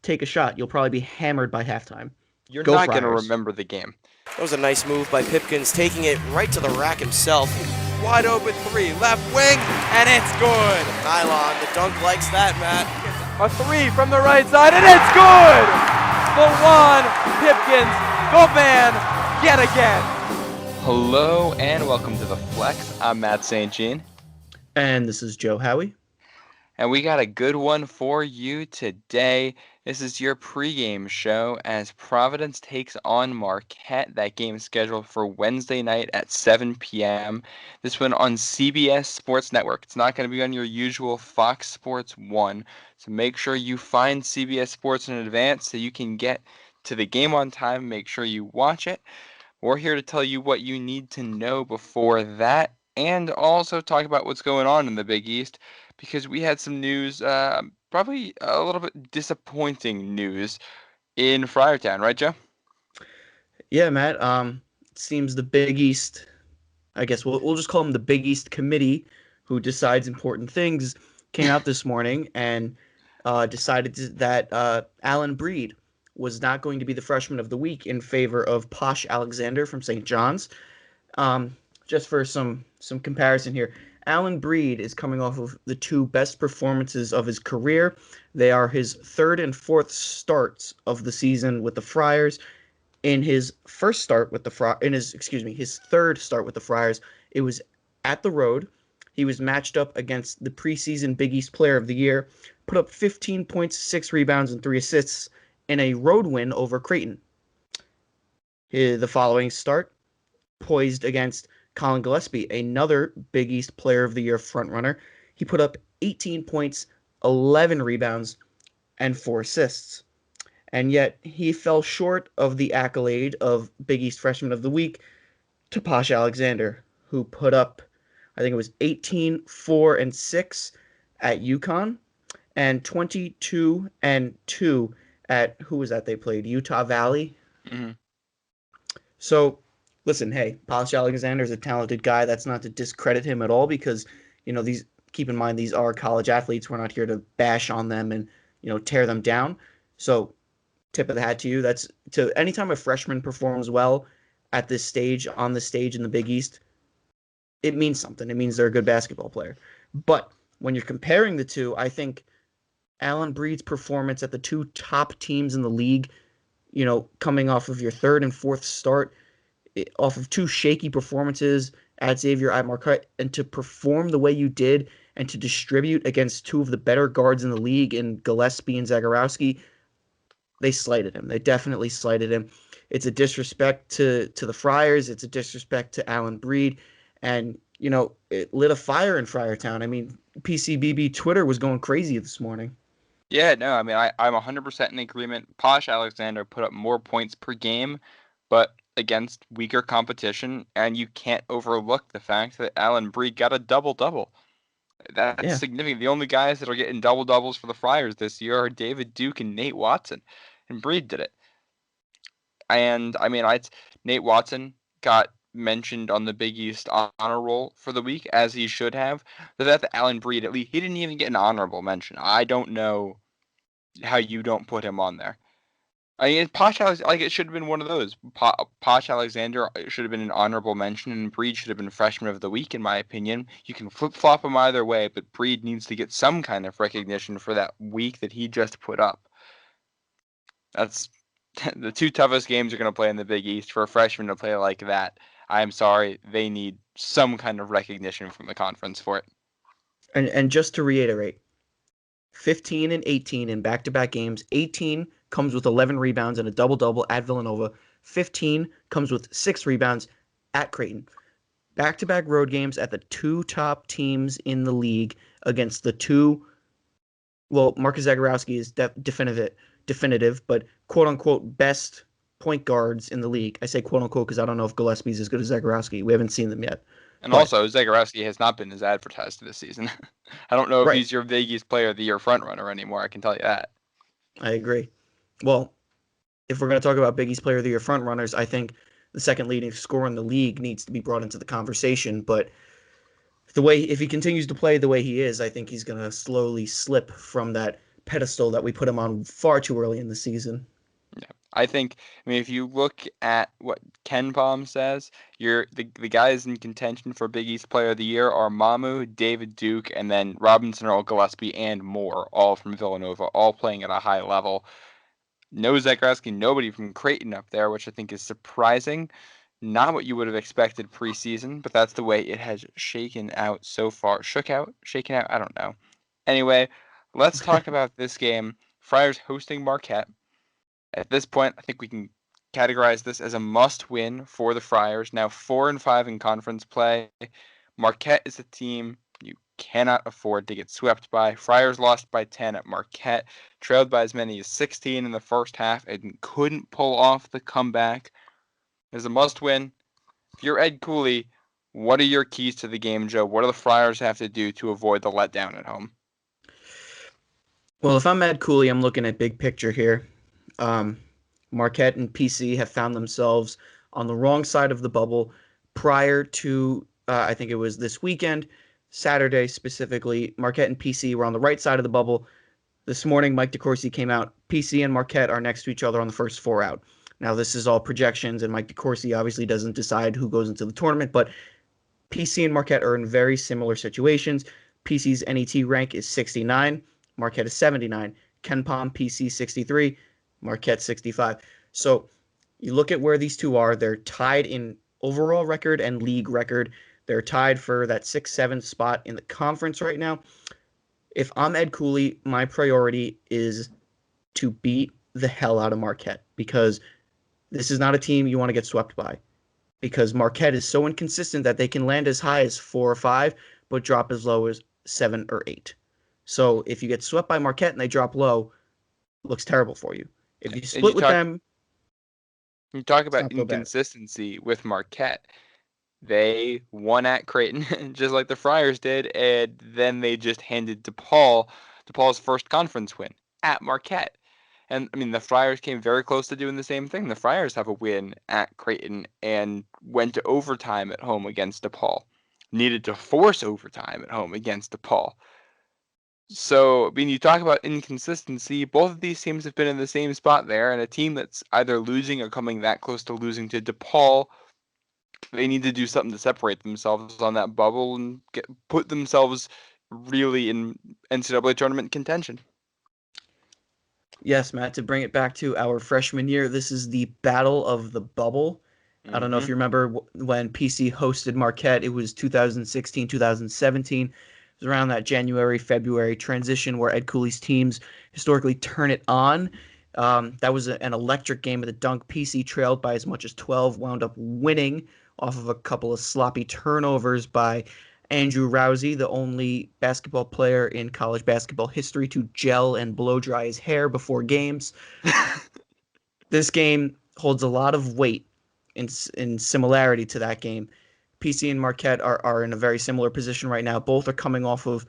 take a shot. You'll probably be hammered by halftime. You're Go not going to Friars. remember the game. That was a nice move by Pipkins, taking it right to the rack himself. Wide open three, left wing, and it's good. Nylon, the dunk likes that, Matt. A three from the right side, and it's good! The one, Pipkins, go man, yet again. Hello and welcome to The Flex. I'm Matt St. Jean. And this is Joe Howie. And we got a good one for you today. This is your pregame show as Providence takes on Marquette. That game is scheduled for Wednesday night at 7 p.m. This one on CBS Sports Network. It's not going to be on your usual Fox Sports 1. So make sure you find CBS Sports in advance so you can get to the game on time. Make sure you watch it. We're here to tell you what you need to know before that and also talk about what's going on in the Big East, because we had some news, probably a little bit disappointing news in Friartown, right, Joe? Yeah, Matt. It seems the Big East, I guess we'll just call them the Big East Committee, who decides important things, came out this morning and decided that Alan Breed was not going to be the freshman of the week in favor of Posh Alexander from St. John's. Just for some comparison here, Alan Breed is coming off of the two best performances of his career. They are his third and fourth starts of the season with the Friars. In his third start with the Friars, it was at the road. He was matched up against the preseason Big East Player of the Year, put up 15 points, 6 rebounds, and 3 assists in a road win over Creighton. The following start, poised against Colin Gillespie, another Big East Player of the Year frontrunner. He put up 18 points, 11 rebounds, and 4 assists. And yet he fell short of the accolade of Big East Freshman of the Week to Posh Alexander, who put up, I think it was 18, 4, and 6 at UConn, and 22 and 2 at, who was that they played? Utah Valley? Mm-hmm. So, listen, hey, Posh Alexander is a talented guy. That's not to discredit him at all, because, keep in mind, these are college athletes. We're not here to bash on them and, tear them down. So, tip of the hat to you. That's to anytime a freshman performs well at this stage, on this stage in the Big East, it means something. It means they're a good basketball player. But when you're comparing the two, I think Alan Breed's performance at the two top teams in the league, coming off of your third and fourth start, off of two shaky performances at Xavier, at Marquette, and to perform the way you did and to distribute against two of the better guards in the league in Gillespie and Zagorowski, they slighted him. They definitely slighted him. It's a disrespect to the Friars. It's a disrespect to Alan Breed. And, it lit a fire in Friartown. I mean, PCBB Twitter was going crazy this morning. Yeah, no, I mean, I'm 100% in agreement. Posh Alexander put up more points per game, but against weaker competition, and you can't overlook the fact that Alan Breed got a double-double. That's significant. The only guys that are getting double-doubles for the Friars this year are David Duke and Nate Watson, and Breed did it. And, I mean, Nate Watson got mentioned on the Big East honor roll for the week, as he should have. But that Alan Breed, at least, he didn't even get an honorable mention. I don't know how you don't put him on there. I mean, it should have been one of those. Posh Alexander should have been an honorable mention, and Breed should have been Freshman of the Week, in my opinion. You can flip-flop them either way, but Breed needs to get some kind of recognition for that week that he just put up. That's the two toughest games you're going to play in the Big East. For a freshman to play like that, I'm sorry, they need some kind of recognition from the conference for it. And just to reiterate, 15 and 18 in back-to-back games. 18 comes with 11 rebounds and a double-double at Villanova. 15 comes with 6 rebounds at Creighton. Back-to-back road games at the two top teams in the league against the two, well, Marcus Zagorowski is definitive, but quote-unquote best point guards in the league. I say quote-unquote because I don't know if Gillespie's as good as Zagorowski. We haven't seen them yet. And also, Zagorowski has not been as advertised this season. I don't know if he's your Big East Player of the Year frontrunner anymore. I can tell you that. I agree. Well, if we're going to talk about Big East Player of the Year frontrunners, I think the second leading scorer in the league needs to be brought into the conversation. But if he continues to play the way he is, I think he's going to slowly slip from that pedestal that we put him on far too early in the season. Yeah, I mean, if you look at what Ken Palm says, the guys in contention for Big East Player of the Year are Mamu, David Duke, and then Robinson, Earl Gillespie, and Moore, all from Villanova, all playing at a high level. No Zach Grasky, nobody from Creighton up there, which I think is surprising. Not what you would have expected preseason, but that's the way it has shaken out so far. Shaken out, I don't know. Anyway, let's talk about this game. Friars hosting Marquette. At this point, I think we can categorize this as a must-win for the Friars. Now 4-5 in conference play. Marquette is a team you cannot afford to get swept by. Friars lost by 10 at Marquette, trailed by as many as 16 in the first half, and couldn't pull off the comeback. It's a must-win. If you're Ed Cooley, what are your keys to the game, Joe? What do the Friars have to do to avoid the letdown at home? Well, if I'm Ed Cooley, I'm looking at big picture here. Marquette and PC have found themselves on the wrong side of the bubble prior to, I think it was this weekend, Saturday specifically. Marquette and PC were on the right side of the bubble. This morning, Mike DeCourcy came out. PC and Marquette are next to each other on the first four out. Now, this is all projections, and Mike DeCourcy obviously doesn't decide who goes into the tournament, but PC and Marquette are in very similar situations. PC's NET rank is 69. Marquette is 79. KenPom PC 63. Marquette 65. So you look at where these two are. They're tied in overall record and league record. They're tied for that 6-7 spot in the conference right now. If I'm Ed Cooley, my priority is to beat the hell out of Marquette because this is not a team you want to get swept by. Because Marquette is so inconsistent that they can land as high as 4 or 5, but drop as low as 7 or 8. So if you get swept by Marquette and they drop low, it looks terrible for you. If you split with them, you talk about inconsistency with Marquette. They won at Creighton, just like the Friars did, and then they just handed DePaul's first conference win at Marquette. And, I mean, the Friars came very close to doing the same thing. The Friars have a win at Creighton and went to overtime at home against DePaul. Needed to force overtime at home against DePaul. So, I mean, you talk about inconsistency. Both of these teams have been in the same spot there, and a team that's either losing or coming that close to losing to DePaul, they need to do something to separate themselves on that bubble and put themselves really in NCAA tournament contention. Yes, Matt, to bring it back to our freshman year, this is the battle of the bubble. I don't know if you remember when PC hosted Marquette. It was 2016, 2017. It was around that January, February transition where Ed Cooley's teams historically turn it on. That was an electric game of the dunk. PC trailed by as much as 12, wound up winning off of a couple of sloppy turnovers by Andrew Rousey, the only basketball player in college basketball history to gel and blow dry his hair before games. This game holds a lot of weight in similarity to that game. PC and Marquette are in a very similar position right now. Both are coming off of,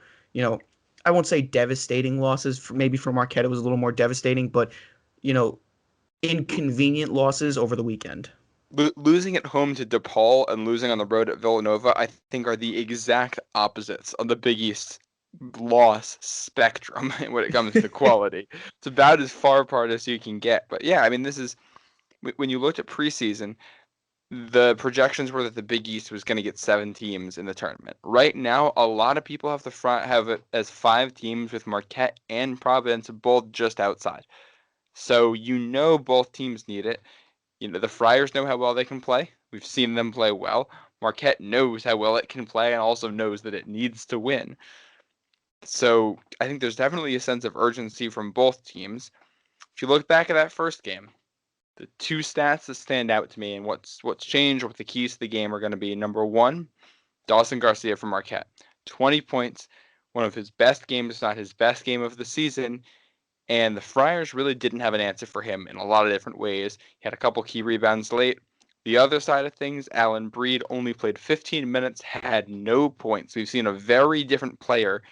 I won't say devastating losses. Maybe for Marquette it was a little more devastating, but, inconvenient losses over the weekend. Losing at home to DePaul and losing on the road at Villanova, I think, are the exact opposites of the Big East loss spectrum when it comes to quality. It's about as far apart as you can get. But yeah, I mean, this is when you looked at preseason, the projections were that the Big East was going to get 7 teams in the tournament. Right now, a lot of people have it as 5 teams with Marquette and Providence both just outside. So both teams need it. The Friars know how well they can play. We've seen them play well. Marquette knows how well it can play and also knows that it needs to win. So I think there's definitely a sense of urgency from both teams. If you look back at that first game, the 2 stats that stand out to me and what's changed, what the keys to the game are going to be. Number 1, Dawson Garcia from Marquette. 20 points, one of his best games, not his best game of the season. And the Friars really didn't have an answer for him in a lot of different ways. He had a couple key rebounds late. The other side of things, Allen Breed only played 15 minutes, had no points. We've seen a very different player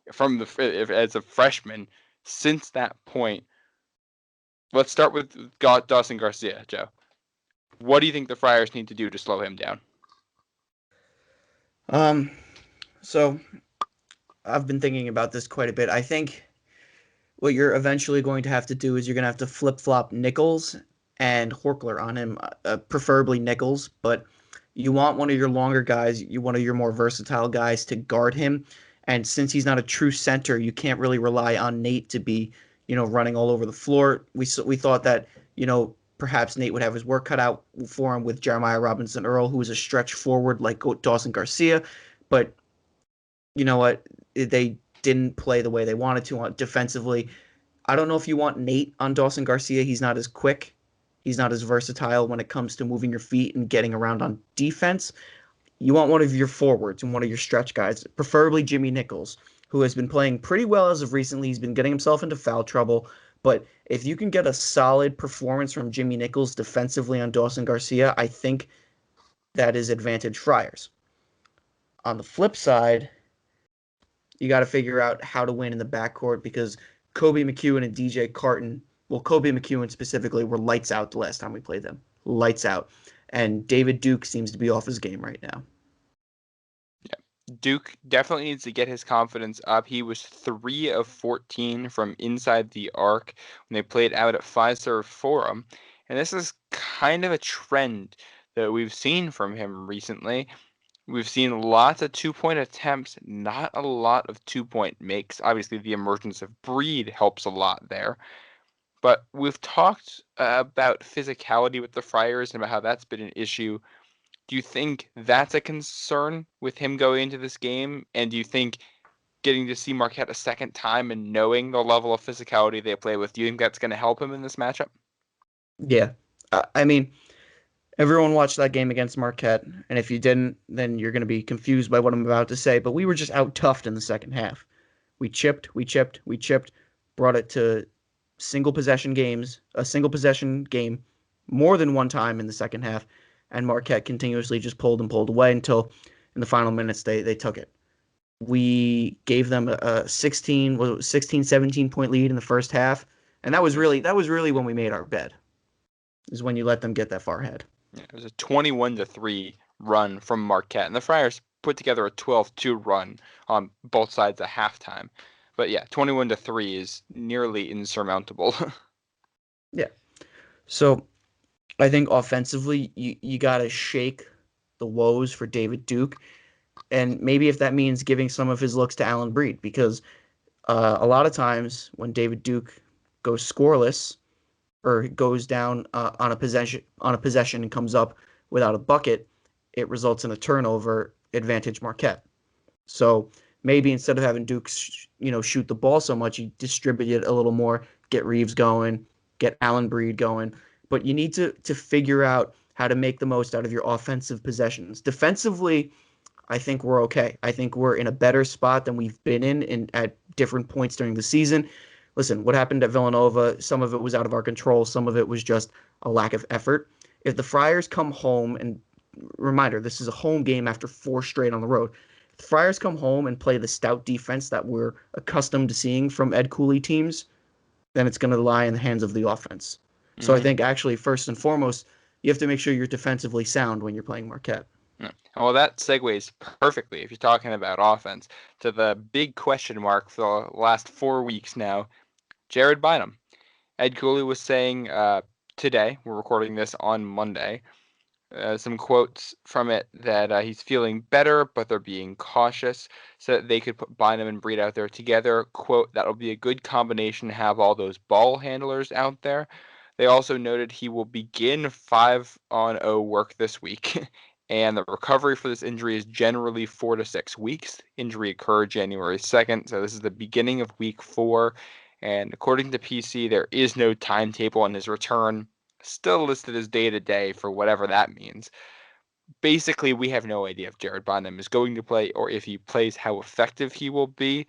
as a freshman since that point. Let's start with Dawson Garcia, Joe. What do you think the Friars need to do to slow him down? So I've been thinking about this quite a bit. I think What you're eventually going to have to do is you're going to have to flip-flop Nichols and Horkler on him, preferably Nichols, but you want one of your longer guys, one of your more versatile guys to guard him. And since he's not a true center, you can't really rely on Nate to be, running all over the floor. We thought that, perhaps Nate would have his work cut out for him with Jeremiah Robinson Earl, who is a stretch forward like Dawson Garcia. But you know what? They didn't play the way they wanted to on defensively. I don't know if you want Nate on Dawson Garcia. He's not as quick. He's not as versatile when it comes to moving your feet and getting around on defense. You want one of your forwards and one of your stretch guys, preferably Jimmy Nichols, who has been playing pretty well as of recently. He's been getting himself into foul trouble. But if you can get a solid performance from Jimmy Nichols defensively on Dawson Garcia, I think that is advantage Friars. On the flip side, you got to figure out how to win in the backcourt because Kobe McEwen and DJ Carton, well, Kobe McEwen specifically, were lights out the last time we played them. Lights out. And David Duke seems to be off his game right now. Yeah. Duke definitely needs to get his confidence up. He was 3 of 14 from inside the arc when they played out at Fiserv Forum. And this is kind of a trend that we've seen from him recently. We've seen lots of 2-point attempts, not a lot of 2-point makes. Obviously, the emergence of Breed helps a lot there. But we've talked about physicality with the Friars and about how that's been an issue. Do you think that's a concern with him going into this game? And do you think getting to see Marquette a second time and knowing the level of physicality they play with, do you think that's going to help him in this matchup? Yeah. I mean, everyone watched that game against Marquette, and if you didn't, then you're going to be confused by what I'm about to say, but we were just out-toughed in the second half. We chipped, brought it to a single possession game more than one time in the second half, and Marquette continuously just pulled away until in the final minutes they took it. We gave them a 16, 17 point lead in the first half, and that was really when we made our bed. Is when you let them get that far ahead. Yeah, it was a 21-3 run from Marquette, and the Friars put together a 12-2 run on both sides at halftime. But yeah, 21-3 is nearly insurmountable. Yeah. So I think offensively, you got to shake the woes for David Duke. And maybe if that means giving some of his looks to Allen Breed, because a lot of times when David Duke goes scoreless or goes down on a possession and comes up without a bucket, it results in a turnover, advantage Marquette. So maybe instead of having Duke, shoot the ball so much, you distribute it a little more, get Reeves going, get Allen Breed going. But you need to figure out how to make the most out of your offensive possessions. Defensively, I think we're okay. I think we're in a better spot than we've been in at different points during the season. Listen, what happened at Villanova, some of it was out of our control. Some of it was just a lack of effort. If the Friars come home, and reminder, this is a home game after 4 straight on the road. If the Friars come home and play the stout defense that we're accustomed to seeing from Ed Cooley teams, then it's going to lie in the hands of the offense. Mm-hmm. So I think actually, first and foremost, you have to make sure you're defensively sound when you're playing Marquette. Well, that segues perfectly, if you're talking about offense, to the big question mark for the last 4 weeks now, Jared Bynum. Ed Cooley was saying today, we're recording this on Monday, some quotes from it that he's feeling better, but they're being cautious so that they could put Bynum and Breed out there together. Quote, that'll be a good combination to have all those ball handlers out there. They also noted he will begin 5-on-0 work this week. And the recovery for this injury is generally 4 to 6 weeks. Injury occurred January 2nd, so this is the beginning of week 4. And according to PC, there is no timetable on his return. Still listed as day-to-day for whatever that means. Basically, we have no idea if Jared Bynum is going to play or if he plays, how effective he will be.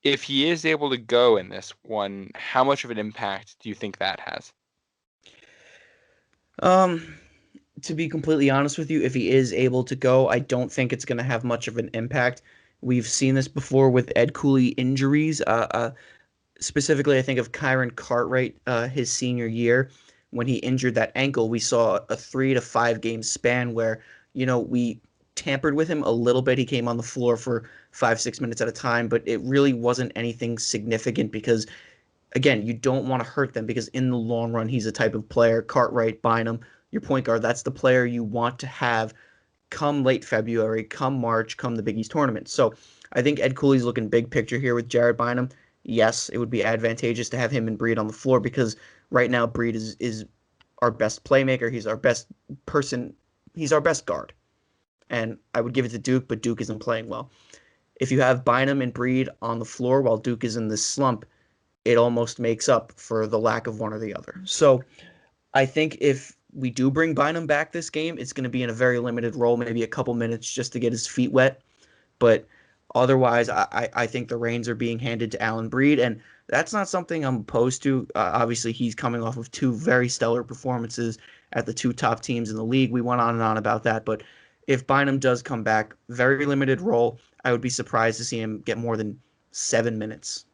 If he is able to go in this one, how much of an impact do you think that has? To be completely honest with you, if he is able to go, I don't think it's going to have much of an impact. We've seen this before with Ed Cooley injuries. Specifically, I think of Kyron Cartwright his senior year. When he injured that ankle, we saw a 3 to 5 game span where, we tampered with him a little bit. He came on the floor for 5-6 minutes at a time, but it really wasn't anything significant because again, you don't want to hurt them because in the long run, he's a type of player, Cartwright, Bynum, your point guard, that's the player you want to have come late February, come March, come the Big East tournament. So I think Ed Cooley's looking big picture here with Jared Bynum. Yes, it would be advantageous to have him and Breed on the floor because right now Breed is our best playmaker. He's our best person. He's our best guard. And I would give it to Duke, but Duke isn't playing well. If you have Bynum and Breed on the floor while Duke is in this slump, it almost makes up for the lack of one or the other. So I think if we do bring Bynum back this game, it's going to be in a very limited role, maybe a couple minutes just to get his feet wet. But otherwise, I think the reins are being handed to Allen Breed, and that's not something I'm opposed to. Obviously, he's coming off of two very stellar performances at the two top teams in the league. We went on and on about that, but if Bynum does come back, very limited role, I would be surprised to see him get more than 7 minutes.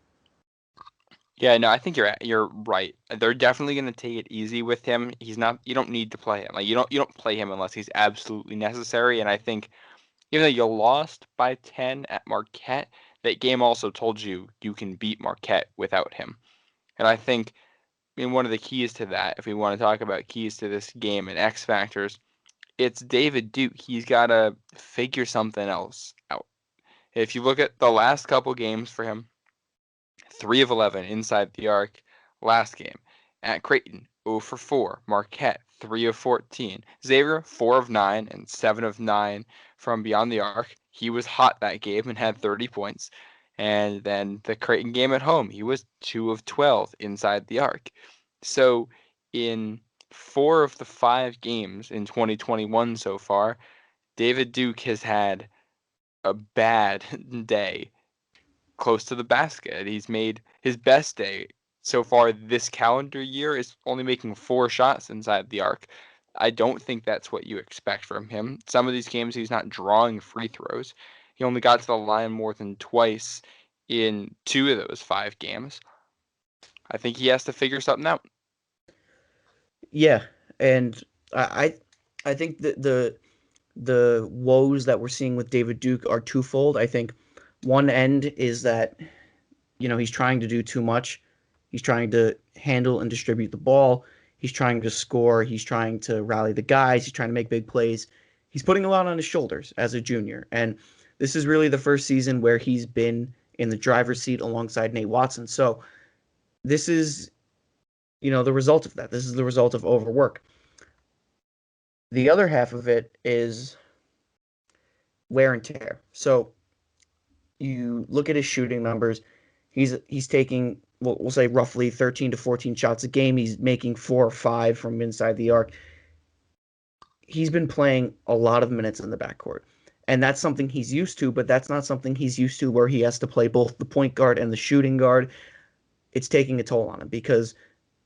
Yeah, no, I think you're right. They're definitely going to take it easy with him. He's not. You don't need to play him. Like you don't play him unless he's absolutely necessary. And I think even though you lost by 10 at Marquette, that game also told you you can beat Marquette without him. And I think one of the keys to that, if we want to talk about keys to this game and X factors, it's David Duke. He's got to figure something else out. If you look at the last couple games for him, 3 of 11 inside the arc last game. At Creighton, 0 for 4. Marquette, 3 of 14. Xavier, 4 of 9 and 7 of 9 from beyond the arc. He was hot that game and had 30 points. And then the Creighton game at home, he was 2 of 12 inside the arc. So in 4 of the 5 games in 2021 so far, David Duke has had a bad day close to the basket. He's made his best day so far this calendar year is only making 4 shots inside the arc. I don't think that's what you expect from him. Some of these games he's not drawing free throws. He only got to the line more than twice in 2 of those 5 games. I think he has to figure something out. Yeah, and I think that the woes that we're seeing with David Duke are twofold. I think one end is that he's trying to do too much. He's trying to handle and distribute the ball. He's trying to score. He's trying to rally the guys. He's trying to make big plays. He's putting a lot on his shoulders as a junior. And this is really the first season where he's been in the driver's seat alongside Nate Watson. So this is, the result of that. This is the result of overwork. The other half of it is wear and tear. So you look at his shooting numbers. He's taking, we'll say, roughly 13 to 14 shots a game. He's making 4 or 5 from inside the arc. He's been playing a lot of minutes in the backcourt. And that's something he's used to, but that's not something he's used to where he has to play both the point guard and the shooting guard. It's taking a toll on him because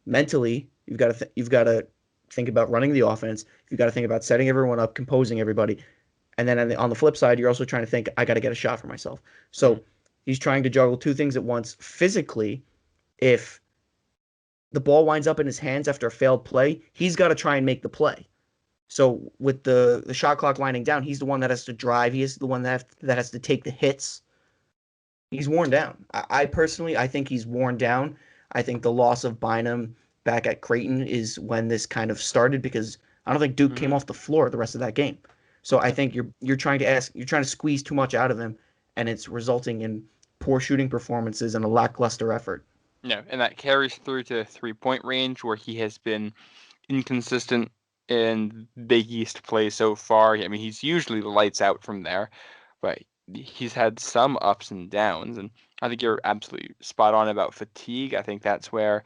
mentally, you've got to think about running the offense. You've got to think about setting everyone up, composing everybody. And then on the flip side, you're also trying to think, I got to get a shot for myself. So he's trying to juggle two things at once. Physically, if the ball winds up in his hands after a failed play, he's got to try and make the play. So with the shot clock winding down, he's the one that has to drive. He is the one that has to take the hits. He's worn down. I personally think he's worn down. I think the loss of Bynum back at Creighton is when this kind of started because I don't think Duke came off the floor the rest of that game. So I think you're trying to squeeze too much out of him, and it's resulting in poor shooting performances and a lackluster effort. No, and that carries through to 3-point range where he has been inconsistent in Big East play so far. I mean, he's usually lights out from there, but he's had some ups and downs, and I think you're absolutely spot on about fatigue. I think that's where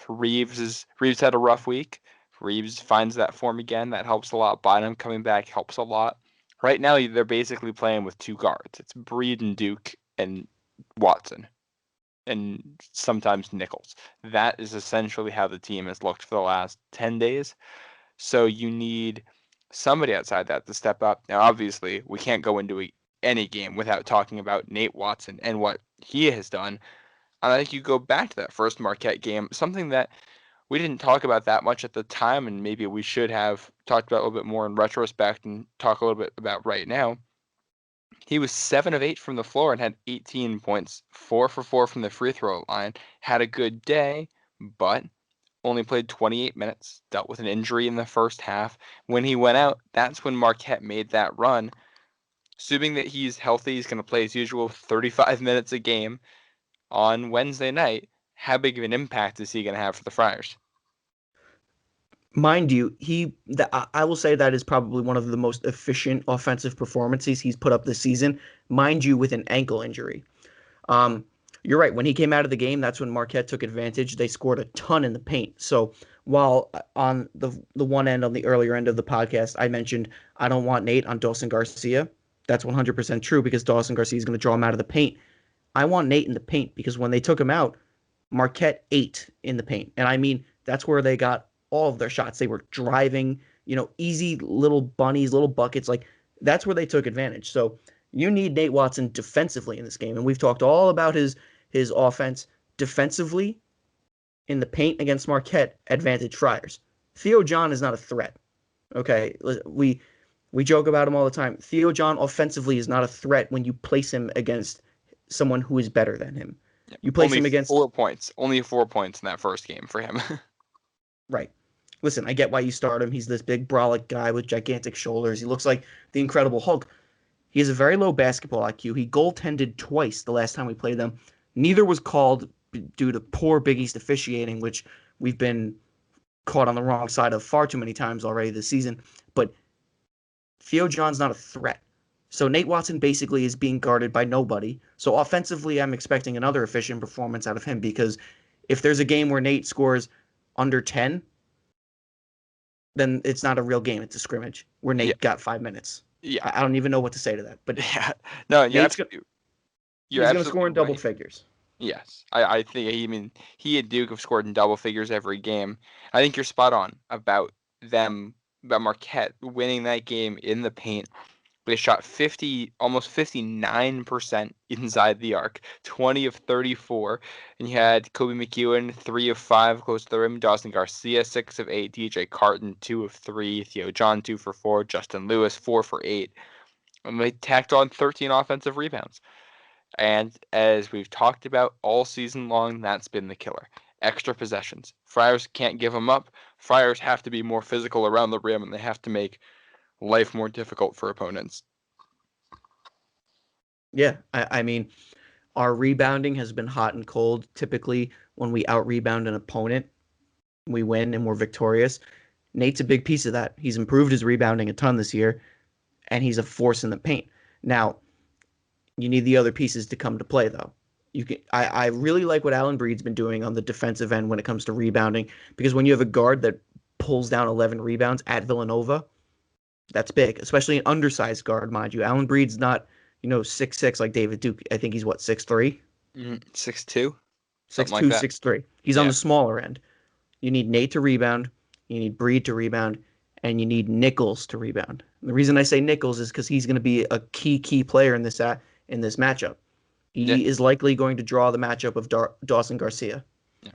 Reeves had a rough week. Reeves finds that form again. That helps a lot. Bynum coming back helps a lot. Right now, they're basically playing with 2 guards. It's Breed and Duke and Watson, and sometimes Nichols. That is essentially how the team has looked for the last 10 days. So you need somebody outside that to step up. Now, obviously, we can't go into any game without talking about Nate Watson and what he has done. And I think you go back to that first Marquette game, something that we didn't talk about that much at the time, and maybe we should have talked about a little bit more in retrospect and talk a little bit about right now. He was 7 of 8 from the floor and had 18 points, 4 for 4 from the free throw line. Had a good day, but only played 28 minutes, dealt with an injury in the first half. When he went out, that's when Marquette made that run. Assuming that he's healthy, he's going to play his usual 35 minutes a game on Wednesday night. How big of an impact is he going to have for the Friars? Mind you, I will say that is probably one of the most efficient offensive performances he's put up this season. Mind you, with an ankle injury. Um, you're right. When he came out of the game, that's when Marquette took advantage. They scored a ton in the paint. So while on the one end, on the earlier end of the podcast, I mentioned I don't want Nate on Dawson Garcia. That's 100% true because Dawson Garcia is going to draw him out of the paint. I want Nate in the paint because when they took him out, Marquette ate in the paint. And I mean, that's where they got all of their shots. They were driving, easy little bunnies, little buckets. Like, that's where they took advantage. So you need Nate Watson defensively in this game. And we've talked all about his offense defensively in the paint against Marquette, advantage Friars. Theo John is not a threat. Okay. We joke about him all the time. Theo John offensively is not a threat when you place him against someone who is better than him. You place him against 4 points. Only 4 points in that first game for him. Right. Listen, I get why you start him. He's this big brolic guy with gigantic shoulders. He looks like the Incredible Hulk. He has a very low basketball IQ. He goaltended twice the last time we played them. Neither was called due to poor Big East officiating, which we've been caught on the wrong side of far too many times already this season. But Theo John's not a threat. So Nate Watson basically is being guarded by nobody. So offensively, I'm expecting another efficient performance out of him because if there's a game where Nate scores under 10, then it's not a real game. It's a scrimmage where Nate got 5 minutes. Yeah. I don't even know what to say to that. But yeah, no, he's going to score in double right. figures. Yes, I think he and Duke have scored in double figures every game. I think you're spot on about Marquette winning that game in the paint. They shot almost 59% inside the arc, 20 of 34. And you had Kobe McEwen, 3 of 5 close to the rim. Dawson Garcia, 6 of 8. DJ Carton, 2 of 3. Theo John, 2 for 4. Justin Lewis, 4 for 8. And they tacked on 13 offensive rebounds. And as we've talked about all season long, that's been the killer. Extra possessions. Friars can't give them up. Friars have to be more physical around the rim, and they have to make life more difficult for opponents. Yeah, I mean, our rebounding has been hot and cold. Typically, when we out-rebound an opponent, we win and we're victorious. Nate's a big piece of that. He's improved his rebounding a ton this year, and he's a force in the paint. Now, you need the other pieces to come to play, though. I really like what Allen Breed's been doing on the defensive end when it comes to rebounding, because when you have a guard that pulls down 11 rebounds at Villanova, that's big, especially an undersized guard, mind you. Allen Breed's not, 6'6" like David Duke. I think he's, 6'3"? 6'2"? 6'2", 6'3". He's on the smaller end. You need Nate to rebound, you need Breed to rebound, and you need Nichols to rebound. And the reason I say Nichols is because he's going to be a key player in this matchup. He is likely going to draw the matchup of Dawson Garcia. Yeah.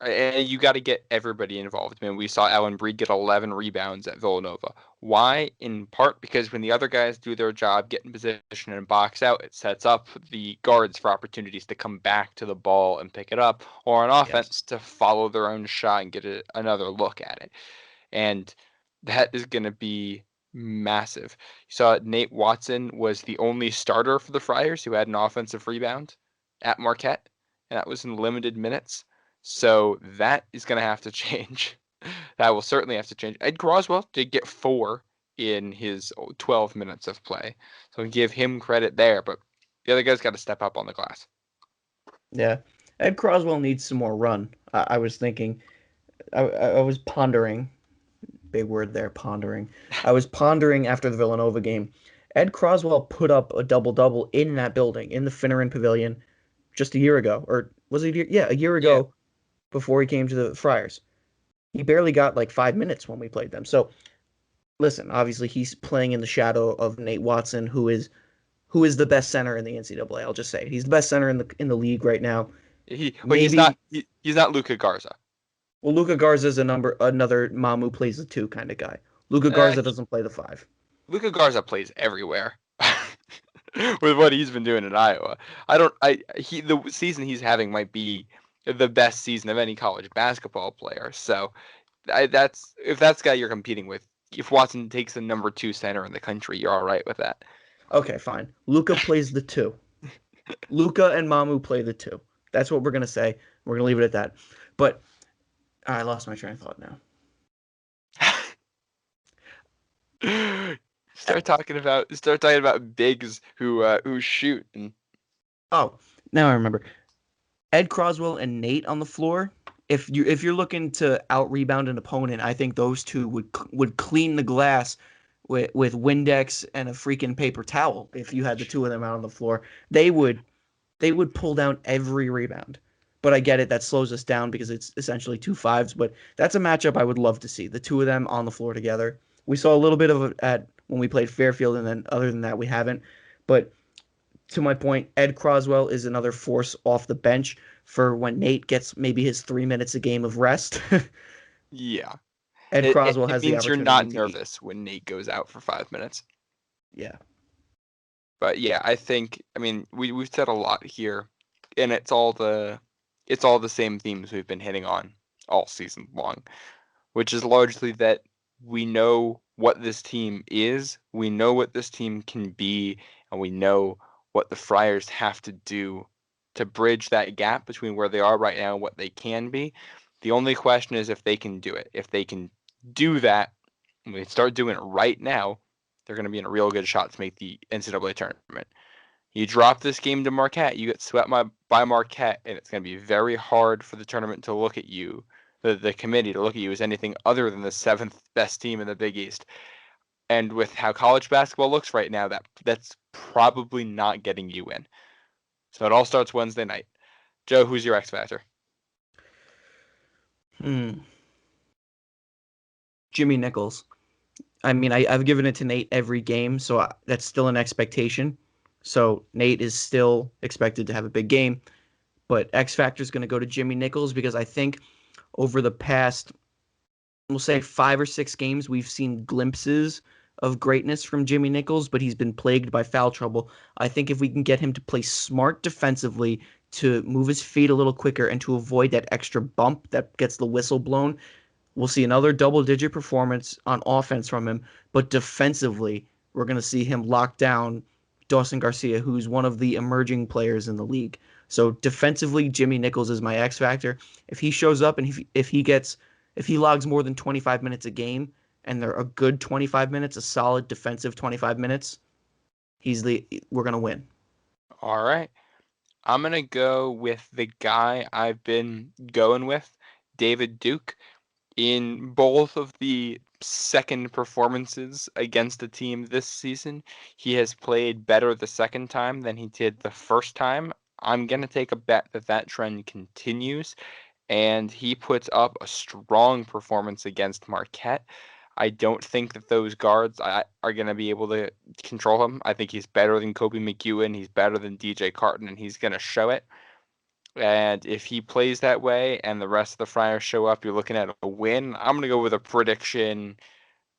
And you got to get everybody involved. I mean, we saw Allen Breed get 11 rebounds at Villanova. Why? In part because when the other guys do their job, get in position and box out, it sets up the guards for opportunities to come back to the ball and pick it up, or on offense to follow their own shot and get another look at it. And that is going to be massive. You saw Nate Watson was the only starter for the Friars who had an offensive rebound at Marquette, and that was in limited minutes. So that is going to have to change. That will certainly have to change. Ed Croswell did get 4 in his 12 minutes of play, so give him credit there, but the other guys got to step up on the glass. Yeah, Ed Croswell needs some more run. I was thinking, I was pondering, big word there, pondering. I was pondering after the Villanova game. Ed Croswell put up a double-double in that building, in the Finneran Pavilion, just a year ago. Or was it a year? Yeah, a year ago before he came to the Friars. He barely got 5 minutes when we played them. So, listen, obviously he's playing in the shadow of Nate Watson, who is the best center in the NCAA. I'll just say it. He's the best center in the league right now. He's not Luka Garza. Well, Luka Garza is another Mamu plays the 2 kind of guy. Luka Garza doesn't play the 5. Luka Garza plays everywhere. with what he's been doing in Iowa. The season he's having might be the best season of any college basketball player. So if that's the guy you're competing with, if Watson takes the number 2 center in the country, you're all right with that. Okay, fine. Luka plays the 2. Luka and Mamu play the 2. That's what we're gonna say. We're gonna leave it at that. But I lost my train of thought now. Start talking about bigs who shoot. Oh, now I remember. Ed Croswell and Nate on the floor. If you're looking to out rebound an opponent, I think those two would clean the glass with Windex and a freaking paper towel. If you had the two of them out on the floor, they would pull down every rebound. But I get it, that slows us down because it's essentially 2 5s. But that's a matchup I would love to see, the two of them on the floor together. We saw a little bit of it at when we played Fairfield, and then other than that, we haven't. But to my point, Ed Croswell is another force off the bench for when Nate gets maybe his 3 minutes a game of rest. Yeah. Ed Croswell it has the means you're opportunity not to nervous when Nate goes out for 5 minutes. Yeah. But yeah, I mean, we've said a lot here, and it's all the same themes we've been hitting on all season long, which is largely that we know what this team is, we know what this team can be, and we know what the Friars have to do to bridge that gap between where they are right now and what they can be. The only question is if they can do it. If they can do that, and they start doing it right now, they're going to be in a real good shot to make the NCAA tournament. You drop this game to Marquette, you get swept by Marquette, and it's going to be very hard for the tournament to look at you, the committee to look at you as anything other than the 7th best team in the Big East. And with how college basketball looks right now, that's probably not getting you in. So it all starts Wednesday night. Joe, who's your X factor? Jimmy Nichols. I mean, I've given it to Nate every game, so that's still an expectation. So Nate is still expected to have a big game, but X Factor is going to go to Jimmy Nichols because I think over the past, we'll say 5 or 6 games, we've seen glimpses of greatness from Jimmy Nichols, but he's been plagued by foul trouble. I think if we can get him to play smart defensively, to move his feet a little quicker, and to avoid that extra bump that gets the whistle blown, we'll see another double-digit performance on offense from him. But defensively, we're going to see him lock down Dawson Garcia, who's one of the emerging players in the league. So defensively, Jimmy Nichols is my X factor. If he shows up and if he logs more than 25 minutes a game, and they're a good 25 minutes, a solid defensive 25 minutes, we're going to win. All right. I'm going to go with the guy I've been going with, David Duke. In both of the second performances against the team this season, he has played better the second time than he did the first time. I'm going to take a bet that trend continues, and he puts up a strong performance against Marquette. I don't think that those guards are going to be able to control him. I think he's better than Kobe McEwen. He's better than DJ Carton, and he's going to show it. And if he plays that way and the rest of the Friars show up, you're looking at a win. I'm going to go with a prediction,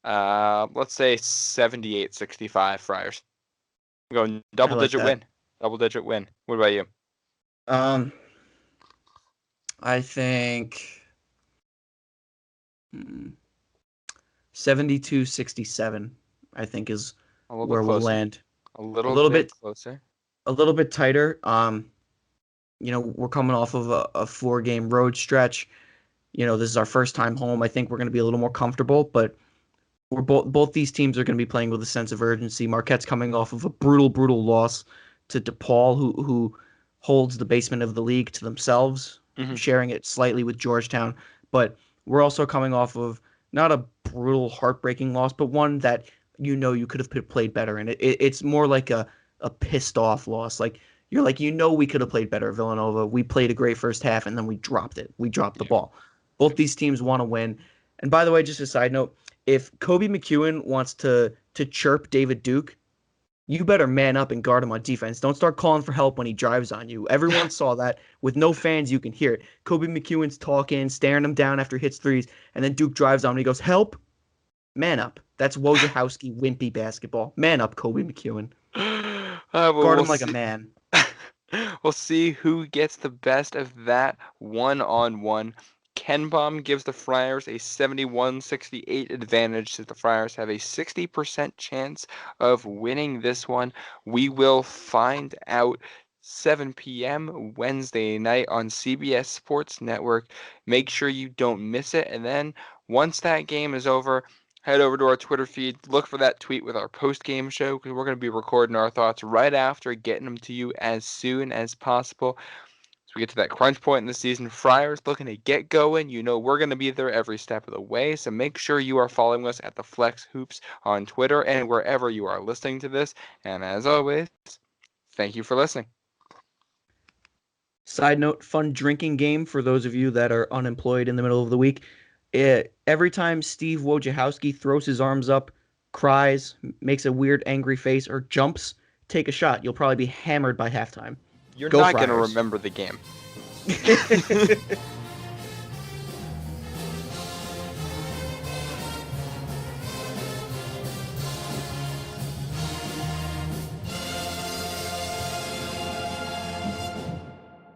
let's say 78-65 Friars. I'm going double-digit win. Double-digit win. What about you? I think 72-67, I think, is where we'll land. A little bit closer. A little bit tighter. We're coming off of a 4-game road stretch. This is our first time home. I think we're going to be a little more comfortable, but we're both these teams are going to be playing with a sense of urgency. Marquette's coming off of a brutal loss to DePaul, who holds the basement of the league to themselves, sharing it slightly with Georgetown. But we're also coming off of not a brutal, heartbreaking loss, but one that you could have played better. And it's more like a pissed off loss. Like, you're like, we could have played better at Villanova. We played a great first half, and then we dropped it. We dropped the ball. Both these teams want to win. And by the way, just a side note, if Kobe McEwen wants to chirp David Duke, you better man up and guard him on defense. Don't start calling for help when he drives on you. Everyone saw that. With no fans, you can hear it. Kobe McEwen's talking, staring him down after he hits threes, and then Duke drives on him and he goes, help. Man up. That's Wojciechowski wimpy basketball. Man up, Kobe McEwen. Guard him like a man. We'll see who gets the best of that one-on-one. Ken Baum gives the Friars a 71-68 advantage, so the Friars have a 60% chance of winning this one. We will find out 7 p.m. Wednesday night on CBS Sports Network. Make sure you don't miss it. And then once that game is over, head over to our Twitter feed, look for that tweet with our post-game show, because we're going to be recording our thoughts right after, getting them to you as soon as possible. So we get to that crunch point in the season. Friars looking to get going. You know we're going to be there every step of the way, so make sure you are following us at the Flex Hoops on Twitter and wherever you are listening to this. And as always, thank you for listening. Side note, fun drinking game for those of you that are unemployed in the middle of the week. Every time Steve Wojciechowski throws his arms up, cries, makes a weird angry face, or jumps, take a shot. You'll probably be hammered by halftime. You're Go not going to Friars. remember the game.